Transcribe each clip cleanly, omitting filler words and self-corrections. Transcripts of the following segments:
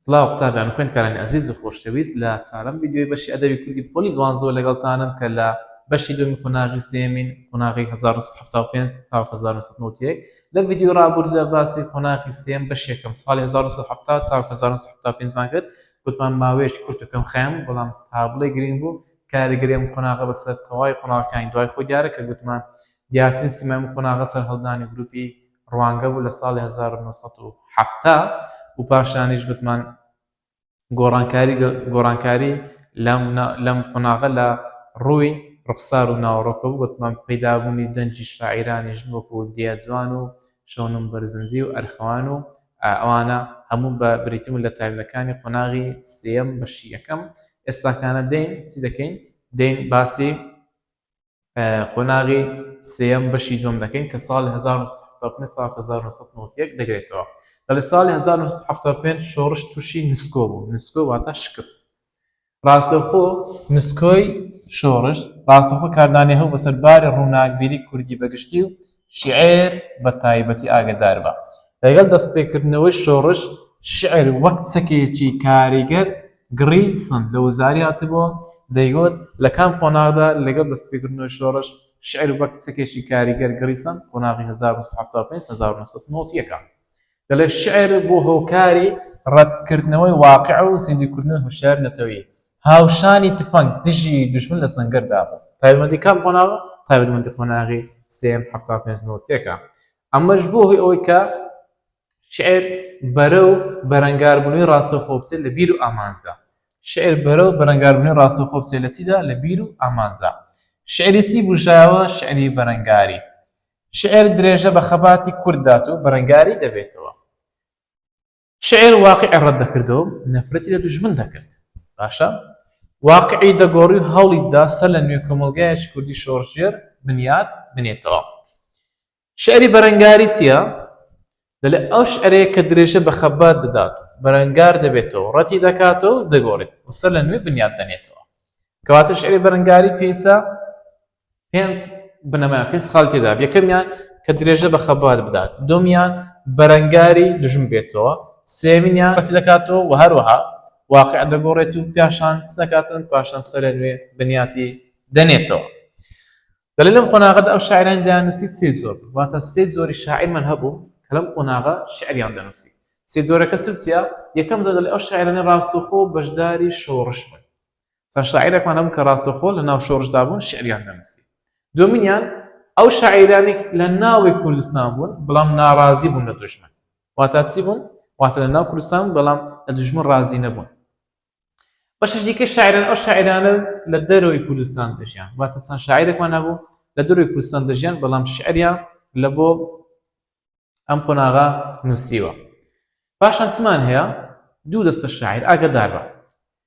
سڵاو قوتابیان و خوێندکارانی عەزیز و خۆشەویست لە چوارەم ڤیدیۆی بەشی ئەدەبی کوردی پۆلی دوانزەوە لەگەڵتانم کە لە بەشی دووەمی قۆناغی سێمین قۆناغی 1975 تا 1991 لە ڤیدیۆ ڕابردوودا باسی قۆناغی سێم بەش یەکەم ساڵی 1970 تا 1975 مان کرد گوتمان ماوەیەکی کورتەکەم خەیام بەڵام تابلەی گرنگ بوو کاریگەریم قۆناغە بەسەر تەواوی قۆناغەکانی دوای خۆی دیارە کە گوتمان دیارترین سیمای قۆناغە سەر هەڵدانی گروپی ڕوانگە بوو لە ساڵی 1970 و پاشانیش گوتمان گۆڕانکاری لەم قۆناغە لە ڕووی ڕوخسار و ناوەڕۆکە بوو گوتمان پەیدابوونی دەنجی شاعیرانیش وەکو دیاجوان و شەونم بەرزنجی و ئەرخەوان و ئەوانە هەموو بە بریتیم لە تایبەتەکانی قۆناغی سێم بەشی یەکەم. ئێستاکانە دێین چی دەکەین؟ دێین باسی قۆناغی سێم بەشی دووەم دەکەین کە ساڵی 1991 دەگرێتەوە. لە ساڵی 1975 شۆڕش تووشی نسکۆ بوو. نسکۆ واتە شکست. ڕاستەوخۆ نسکۆی شۆڕش ڕاستەوخۆ کاردانی هەبوو بەسەرباری ڕووناکبیری کوردی بەگشتی و شیعر بە تایبەتی ئاگادار بە. لەگەڵ دەستپێکردنەوەی شۆڕش شیعر وەک چەکێکی کاریگەر گڕیسن لە وەزاری هاتبووە دەیگوت لە کام قۆناغدا لەگەڵ دەستپێکردنەوەی شۆڕش شیعر وەک چەکێکی کاریگەر گڕیسن قۆناغی 1975 دەڵێ شعر بۆ هۆکاری ڕەتکردنەوەی واقع و زیندویکردنەوەی هوشیار نەتەوەیی هاوشانی تفەنگ دژی دوژمن لە سەنگەردا بوو. تایبەتمەندی کام قۆناغە؟ تایبەتمەندی قۆناغی سێم 75 ئەمەش بۆ هۆی ئەوەی کە شعر بەرەو بەرەنگاربوونەوەی ڕاستەوخۆ بچێت لە بیر و ئامانجدا. شعر بەرەو بەرەنگاربوونەوەی ڕاستەوخۆ بچێت لە چیدا؟ لە بیر و ئامانجدا. شعری چی بوشایەوە؟ شعری بەرەنگاری. شعر درێژە بە خەباتی کورددات و بەرەنگاری دەبێتەوە. شعر واقعی ڕەت دەکردەوە نەفرەتی لە دوژمن دەکرد. باشە؟ واقعی دەگۆڕی و هەوڵیدا سەر لە نوێ کۆمەڵگایەکی کوردی شۆڕژێر بنیاد بنێتەوە. شعری بەرەنگاری چییە؟ دەڵێ ئەو شعرەیە کە درێژە بە خەبات دەدات و بەرەنگار دەبێتەوە ڕەتی دەکاتەوە و دەگۆڕێت و سەر لە نوێ بنیاد دەنێتەوە. کەواتە شعری بەرەنگاری پێویستە پێنج خاڵ تێدا یەکەمیان کە درێژە بە خەبات بدات، دووەمیان بەرەنگاری دوژمن بێتەوە، سێمینیان ڕەتی دەکاتەوە و هەروەها واقع دەگۆڕێت و پاشان دەکاتن پاشان سەر لە نوێ بنیاتی دەنێتەوە. دەڵێ لەم قۆناغەدا ئەو شاعیرانی دەیانووسی سێ زۆر واتە سێ زۆری شاعیرمان هەبوو کە لەم قۆناغە شیعریان دەنووسی. سێ زۆرەکە چییە؟ یەکەم زۆر دەڵێ ئەو شاعیرانی ڕاستەوخۆ بەشداری شۆڕش بوون. چەند شاعیرێکمان هەبوو کە ڕاستەوخۆ لە ناو شۆڕشدا بوون شیعریان دەنووسی. دووەمینیان ئەو شاعیرانی لە ناوی کوردستان بوون بەڵام ناڕازی بوون لە دوژمن. واتە چی بوون؟ واتە لە ناو کوردستان بەڵام لە دوژمن ڕازی نەبوون. بەشێکی دیکە شاعیران ئەو شاعیرانە لە دەرەوەی کوردستان دەژیان. واتە چەند شاعیرێکمان هەبوو لە دەرەوەی کوردستان دەژیان بەڵام شیعریان لە بۆ ئەم قۆناغە نووسیوە. پاشان چمان هەیە؟ دوو دەستە شاعیر ئاگادار بە.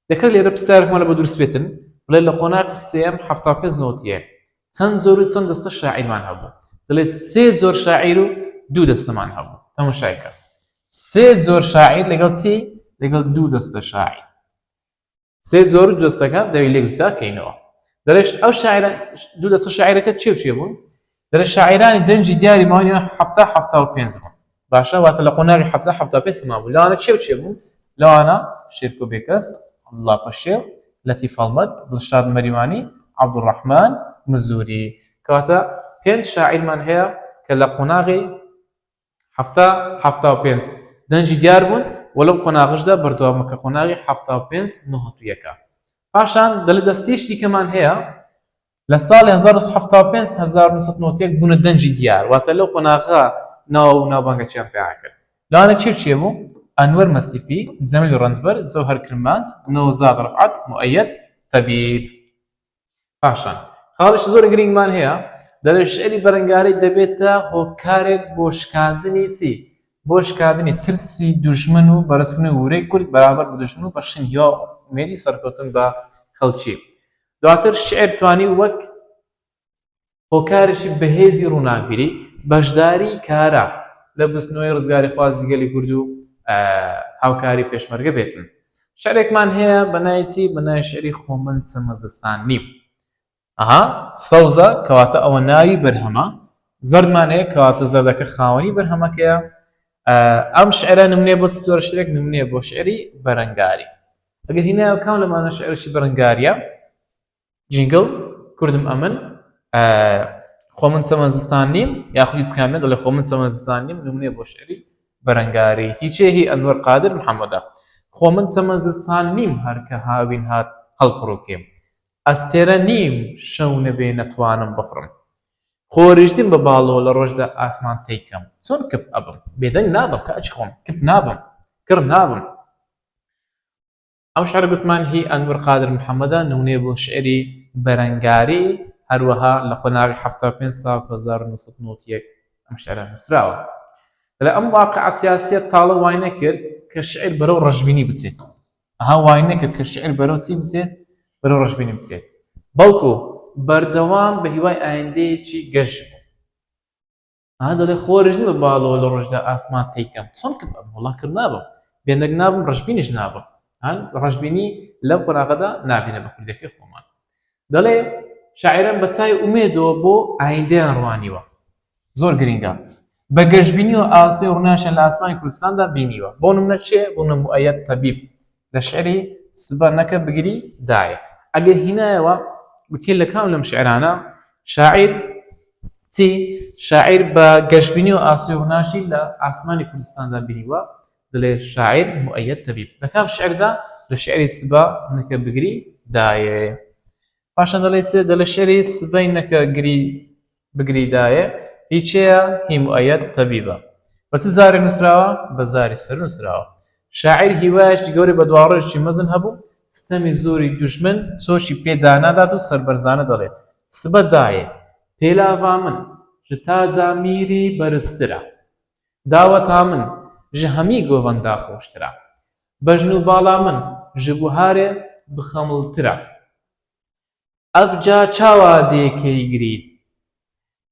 دەکرێت لێرە پرسیارێکمان لە بۆ دروست بێتن بڵێ لە قۆناغی سێم 75 چەند زۆر و چەند دەستە شاعیرمان هەبوو؟ دەڵێ سێ زۆر شاعیر و دوو دەستەمان هەبوو. تەماشایکە. سێ زۆر شاعیر لەگەڵ چی؟ لەگەڵ دوو دەستە شاعیر. سێ زۆر و دوو دەستەکە دەوی لێکستا کەینەوە. دەڵێش ئەو شاعیران دوو دەستە شاعیرەکە چێ بوون؟ دەڵێ شاعیرانی دەنجی دیاری ماوەیان 75 بوون. باشە واتە لە قۆناغی 75 ما بوو. لەوانە چێ بوون؟ لەوانە شێرکۆ بێکەس، عەبدوڵڵا پەشێو، لەتیف ئەڵمەد، دڵشاد مەریوانی، عەبدوڕەحمان مزوری. کەواتە پێنج شاعیرمان هەیە کە لە قۆناغی 75 دەنجی دیار بوون وەلەو قۆناغشدا بەردەوامەکە قۆناغی 75 پاشان دەڵێ دەستێکی دیکەمان هەیە لە ساڵی 1975 بوونە دەنجی دیار واتە لەو قۆناغا ناوبانگەچیان پێیا کرد. لەوانە چێ بوو؟ ئەنوەر مەسیفی، جەمیل ڕەنجبەر، جەوهەر کرمانج، نەوزاد ڕەفعەت، مؤەیەد تەبیب. پاشان خاڵێکی زۆر گرنگمان هەیە دەڵێ شعری بەرەنگاری دەبێتە هۆکارێک بۆ شکاندنی چی؟ بۆ شکاندنی ترسی دوژمن و بەرزکردنەوەی ورەی کورد بەرامبەر بە دوژمن و بەخشین یا ئومێدی سەرکەوتن بە خەڵکی. دواتر شعر توانی وەک هۆکارێکی بەهێزی ڕووناکبیری بەشداری کارە لە بستنەوەی ڕزگاری خوازی گەلی کورد و هاوکاری پێشمەرگە بێتن. شعرێکمان هەیە بەنای چی؟ بەنای شعری خۆمن چەمەزستانی. سەوزە کەواتە ئەوە ناوی بەرهەمە، زەردمان هەیە کەواتە زەردەکە خاوەنی بەرهەمەکەیە، ئەم شعرە نمونێ بۆ زۆر شتێک نمونێ بۆ شعری بەرەنگاری ئەگەر هینایە کام لەمانە شعرشی بەرەنگاریە جینگڵ کوردم ئەمن خۆ من سەمەزستان نیم یاخودی چکامێت دەڵێ خۆ من سەمەزستان نیم نمونێ بۆ شعری بەرەنگاری هیچێهی ئەنوەر قادر محەممەدە خۆ من سەمەزستان نیم هەرکە هاوین هات هەڵپڕۆکێم ئەستێرە نیم شەو نەبێ نەتوانم بفڕم خۆریشتیم بە باڵەوە لە ڕۆژدا ئاسمان تێیکەم چۆن کپ ئەبم بێدەنگ نابم کە ئەچ خۆم کپ نابم کڕ نابم ئەم شعر گوتمان هی ئەنوەر قادر محەممەدە نمونێ بۆ شعری بەرەنگاری هەروەها لە قۆناغی 75 ساڵ 1991 ئەم شعرە نووسراوە لە ئەم واقعە سیاسیە تاڵە وای نەکرد کە شعر بەرەو ڕەشبینی بچێت ئەها وای نەکرد کە شعر بەرەو چی بچێت بەرەو ڕەشبینی بچێت بەڵکو بەردەوام بە هیوای ئایندەیەکی گەشت بوو ئەها دەڵێ خۆرژنی بە باڵەوە لە ڕۆژدا ئاسمان تێیکەم چۆن کە وڵا کرد نابم بێندەنگ نابم ڕەشبینیش نابم ڕەشبینی لەم قۆناغەدا نابینە بە کوردەکەی خۆمان دەڵێ شاعران بە چای ئومێدەوە بۆ ئایندەیان ڕوانیوە زۆر گرینگە بە گەشتبینی و ئاسوی ڕووناشیان لە ئاسمانی کوردستاندا بینیوە بۆ نمونە چێ بۆ نمونە مؤەید تەبیب لە شعری سبە نەکە بگری دایە ئەگەر هینایەوە گوتێ لە کام لەم شعرانە شاعیر چی شاعیر بە گەشتبینی و ئاسوی ڕووناشی لە ئاسمانی کوردستاندا بینیوە دەڵێ شاعیر مؤەید تەبیب لە کام شعردا لە شعری سبە نەکە بگری دایە پاشان دەڵێ چێ دەڵێ شعری سبەی نەکە بگری دایە هیچەیە هی مؤەید تەبیبە بە چ زارێ نووسراوە بە زاری سەر نووسراوە شاعیر هیوایەکی گەورەی بە دواڕۆژی مەزن هەبوو ستەمی زۆری دوژمن چۆشی پێدا نادات و سەربەرزانە دەڵێ سبە دایە پێلاوا من ji taza میری بەرزترە داوەتا من ji هەمی گۆڤەندا خۆشترە بەژن و باڵا من ji بوهارێ بخەمڵترە ئەفجا چاوا دێکەی گرید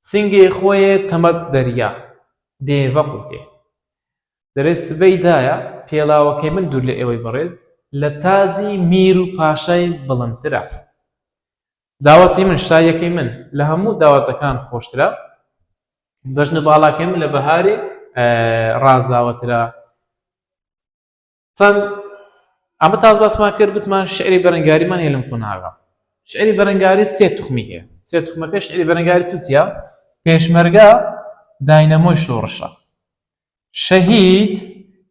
سنگێ خۆیە تەمەک دەریا دێڤە قوتێ دەرێ سبەی دایە پێڵاوەکەی من دوور لە ئێوەی بەڕێز لە تازی میر و پاشای بڵندترە داوەتی من شایەکەی من لە هەموو داوەتەکان خۆشترە بەژن باڵاکەی من لە بەهارێ ڕازاوەترە چەند ئەمە تاز باسمان کرد گوتمان شعری بەرەنگاریمان هەیە لەم قۆناغە شعری بەرەنگاری سێ توخمی هەیە سێ توخمەکە شعری بەرەنگاری سووسیا پێشمەرگە داینەمۆی شۆڕشە شەهید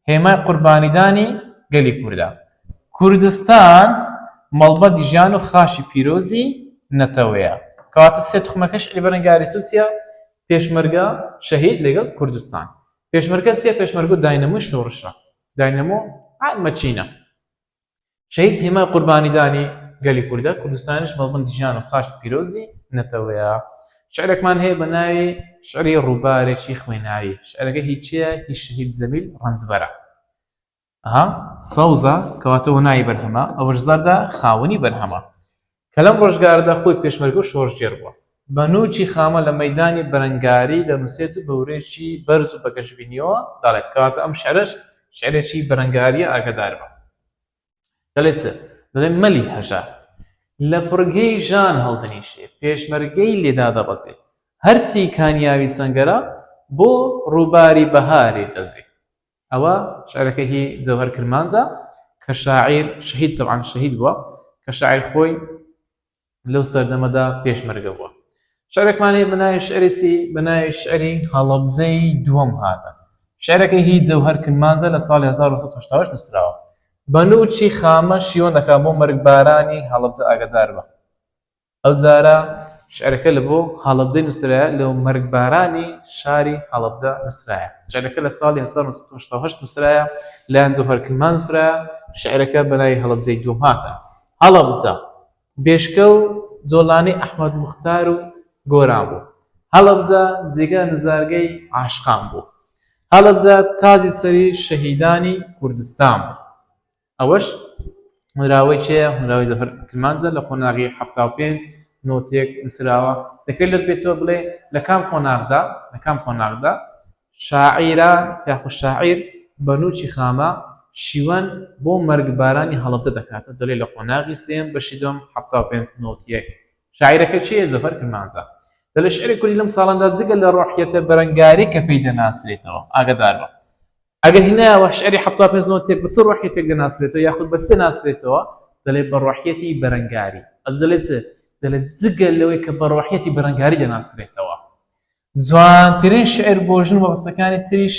هێمای قوربانیدانی گەلی کوردە کوردستان مەڵبەتی ژیان و خاشی پیرۆزی نەتەوەیە کەواتە سێ توخمەکە شعری بەرەنگاری سووسیا پێشمەرگە شەهید لەگەڵ کوردستان پێشمەرگە چیە پێشمەرگە و داینەمۆی شۆڕشە داینەمۆ مەچینە شەهید هێمای قوربانیدانی گەلی کوردە کوردستانیش مەڵبەتی ژیان و خاشی پیرۆزی نەتەوەیە شعرێکمان هەیە بە ناوی شعری ڕووبارێکی خوێناوی شعرەکە هیچیە هیچ شەهید زەمیل ڕەنجبەرە سەوزە کەواتەوە ناوی بەرهەمە ئەوەش زەردە خاوەنی بەرهەمە کە لەم ڕۆژگارەدا خۆی پێشمەرگە و شۆڕژێر بووە بەنووکی خامە لە مەیدانی بەرەنگاری دەنووسێت و بە ورێکی بەرز و بەگەشتبینیەوە دەڵێت کەواتە ئەم شعرەش شعرێکی بەرەنگاریە ئاگادار بە دەڵێت دەڵێ مەلی هەژار لە فڕگەی ژان هەڵدەنیشێ پێشمەرگەی لێدا دەبەزێ هەرچی کانیاوی سەنگەرە بۆ ڕووباری بەهارێ دەزێ ئەوە شعرەکە هی جەوهەر کرمانجە کە شاعیر شەهید طبعاً شەهید بووە کە شاعیر خۆی لەو سەردەمەدا پێشمەرگە بووە شعرێکمان هەیە بە ناوی شعرێکی بە ناوی شعری هەڵەبجەی دووەم هاتە شعرەکە هی جەوهەر کرمانجە لە ساڵی 1970 نووسراوە بەنووکی خامە شیوەن دەکات بۆ مەرگبارانی هەڵەبجە ئاگادار بە ئەو جارە شعرەکە لە بۆ هەڵەبجەی نووسرایە لەو مەرگبارانی شاری هەڵەبجە نووسرایە شعرەکە لە ساڵی 1970 نووسرایە لایەن جەوهەر کرمان نووسرایە شعرەکە بە ناوی هەڵەبجەی دووەم هاتە هەڵەبجە بێشکە و جۆڵانەی ئەحمەد موختار و گۆران بوو هەڵەبجە جێگە نزارگەی عاشقان بوو هەڵەبجە تاجی سەری شەهیدانی کوردستان بوو ئەوەش هەنراوەی چێە هەنراوەی جەوهەر کرمانجە لە قۆناغی 75 نۆتێک نووسراوە دەکرێت لەت بێتەوە بڵێ لە کام قۆناغدا شاعیرە یاخود شاعیر بەنووکی خامە شیوەن بۆ مەرگبارانی هەڵەبجە دەکاتە دەڵێ لە قۆناغی سێم بەشی دوم 75 نۆتێک شاعیرەکە چیە جەوهەر کرمانجە دەڵێ شعری کوردی لەم ساڵاندا جگە لە ڕۆحیەتە بەرەنگاری کە پێی دەناسرێتەوە ئاگادار بە ئەگەر هینایەوە شعری 1970 بە سەر ڕۆحیەتێک دەناسرێتەوە یاخود بە سێ ناسرێتەوە دەڵێ بە ڕۆحیەتی بەرەنگاری ئەس دەڵێت دەڵێت جگە لەوەی کە بە ڕۆحیەتی بەرەنگاری دەناسرێتەوە جوانترین شعر بۆ ژن وەبەستەکانی تریش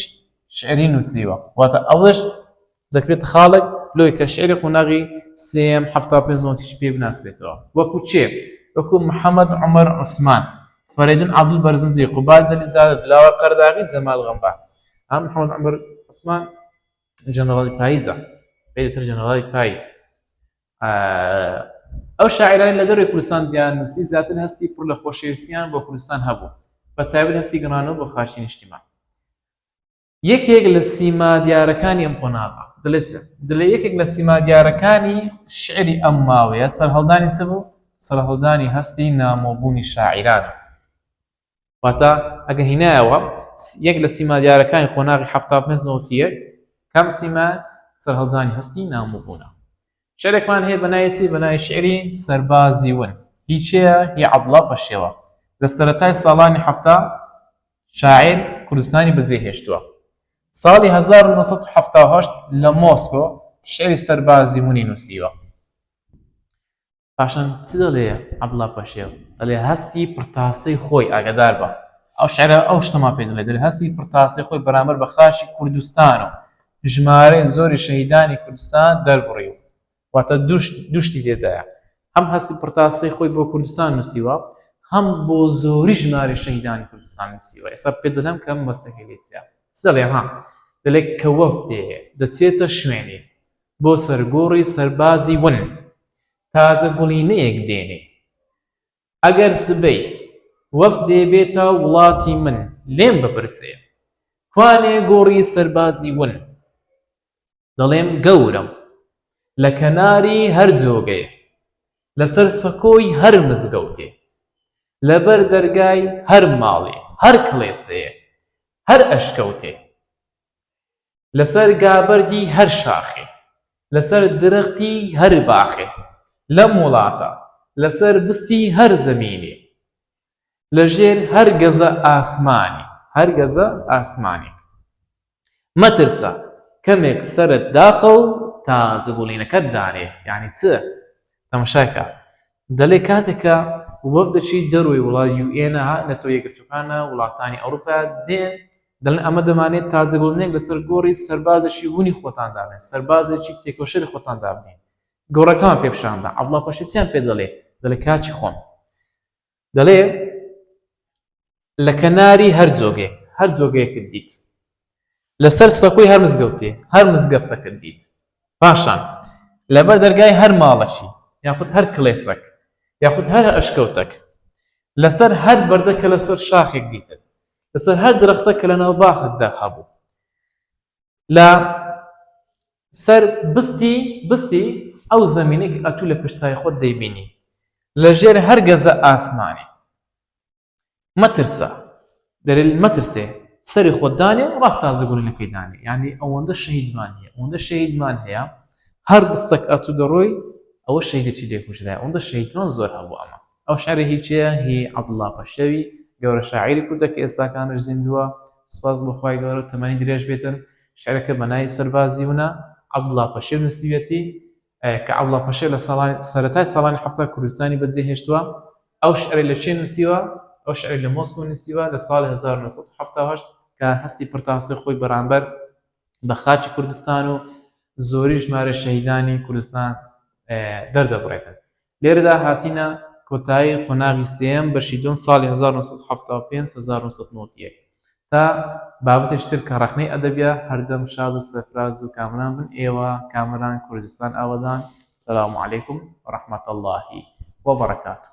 شعری نووسیوە واتە ئەوەش دەکرێت خاڵک لۆی کە شعری قۆناغی سێم 1970 پێ بناسرێتەوە وەکو چێ وەکو محەممەد عومەر عوسمان فەریدون عەبدولبەرزنجی قوباد زەلیزادە دلاوە قەرداغی جەمال غەمبار ئەم محەممەد عومەر عوسمان جەنەڕاڵی پاییزە پێوتر جەنەڕاڵی پاییز ئەو شاعرانی لە دەروی کوردستان دیان نووسی زیاتر هەستی پڕ لە خۆشەویستیان بۆ کوردستان هەبوو بە تایبەت هەستی گەڕانەوە بۆ خاشی نیشتیمان یەکێک لە سیما دیارەکانی ئەم قۆناغا دڵێ یەکێک لە سیما دیارەکانی شعری ئەم ماوەیە سەرهەڵدانی چ بوو سەرهەڵدانی هەستی نامۆبوونی شاعیرانە واتە ئەگە هینایەوە یەک لە سیما دیارەکانی قۆناغی 1970 کام سیما سەرهەڵدانی هەستی نامۆبوونە شعرێکمان هەیە بەنایەتی بەنای شعری سەربازی ون هیچەیە هی عەبدوڵڵا پەشێوە لە سەرەتای ساڵانی 70 شاعیر کوردستانی بەجێهێشتووە ساڵی 1970 لە مۆسکۆ شعری سەربازی ونی نووسیوە پاشان چ دەڵێ عەبدوڵڵا پەشێو دەڵێ هەستی پڕتاسەی خۆی ئاگادار بە ئەو شعرە ئەو شتەما پێ دەڵێ هەستی پڕتاسەی خۆی بەرامبەر بە خاشی کوردستان و ژمارەی زۆری شەهیدانی کوردستان دەربڕی واتە دوشتی لێدایە هەم هەستی پڕتاسەی خۆی بۆ کوردستان نووسیوە هەم بۆ زۆری ژمارە شەهیدانی کوردستان نووسیوە ئێستا پێ دەڵێم کە مەستەکەی لێچیە چ دەڵێ دەڵێ کە وەفتێ دەچێتە شوێنێ بۆ سەرگۆڕی سەربازی ون تازە گوڵینەیەک دێنێ ئەگەر سبەی وەفتێ بێتە وڵاتی من لێم بپرسێ کوانێ گۆڕی سەربازی ون دەڵێم گەورم لە کەناری هەر جۆگەیە لەسەر سەکۆی هەر مزگەوتێ لەبەر دەرگای هەر ماڵێ هەر کڵێسەیە هەر ئەشکەوتێ لەسەر گابەردی هەر شاخێ لەسەر درەختی هەر باخێ لەم وڵاتە لەسەر بستی هەر زەمینێ لەژێر هەر گەزە ئاسمانی هەر گەزە ئاسمانێک مەترسە کەمێک سەرت داخە و تازە بوڵینەکەت دانێ یعنی چ تەماشاکە دەڵێ کاتێکە وەف دەچی دەروی وڵات UN نەتۆ یەکگرتوەکانە وڵاتانی ئەوروپا دێن دەڵێن ئەمە دەمانێت تازە بوڵینێک لەسەر گۆڕی سەربازێکی ونی خۆتان دابنێن سەربازێکی تێکۆشەری خۆتان دابنێن گۆڕەکەمان پێپشاندا عەبدوڵڵا پەشێویان پێ دەڵێ کاچی خۆم دەڵێ لە کەناری هەر جۆگەیەکت دیت لەسەر سەکۆی هەر مزگەوتێ هەر مزگەفتەکەت دیت پاشان لەبەر دەرگای هەر ماڵەشی یاخود هەر کڵێسەک یاخود هەر ئەشکەوتەک لەسەر هەر بەردەکە لەسەر شاخێک دیتت لەسەر هەر درەختە کە لە ناو باختدا هەبوو لە سەر بستی ئەو زەمینەی ئەتوو لە پرسای خۆت دەیبینی لەژێر هەر گەزە ئاسمانی مەترسە دەرێ مەترسێ سەری خۆت دانێ و ڕاست تازە گوڵینەکەی دانێ یعنی ئەوەندە شەهیدمان هەیە هەر بستەک ئەتوو دەڕۆی ئەوە شەهیدێکی لێکوژرای ئەوەندە شەهیدمان زۆر هەبوو ئەمە ئەو شعری هیچەیە هی عەبدوڵڵا پەشێوی گەورە شاعیری کوردە کە ئێستاکانش زیندووە سپاس بۆ خوای گەورە تەمەنی درێژ بێتن شعرەکە بەنای سەربازی ونە عەبدوڵڵا پەشێو نووسیوەتی کە عەبدوڵڵا پەشێو لە سەرەتای ساڵانی 70 کوردستانی بەجێهێشتووە ئەو شعری لە چێ نووسیوە ئەو شعری لە مۆسکۆ نووسیوە لە ساڵی 1970 کە هەستی پڕتاسەی خۆی بەرامبەر بە خاچی کوردستان و زۆری ژمارە شەهیدانی کوردستان دەردەبڕێتن لێرەدا هاتینە کۆتایی قۆناغی سێم بەشی دوم ساڵی 1975-1991 تا بابەتێشتر کە ڕەخنەی ئەدەبیە هەردەم شاد و سەفراز و کامران بن ئێوە کامران کوردستان ئاوەدان سەلام عەلەیکوم وەڕەحمەتوڵڵاهی وەبەڕەکاتوه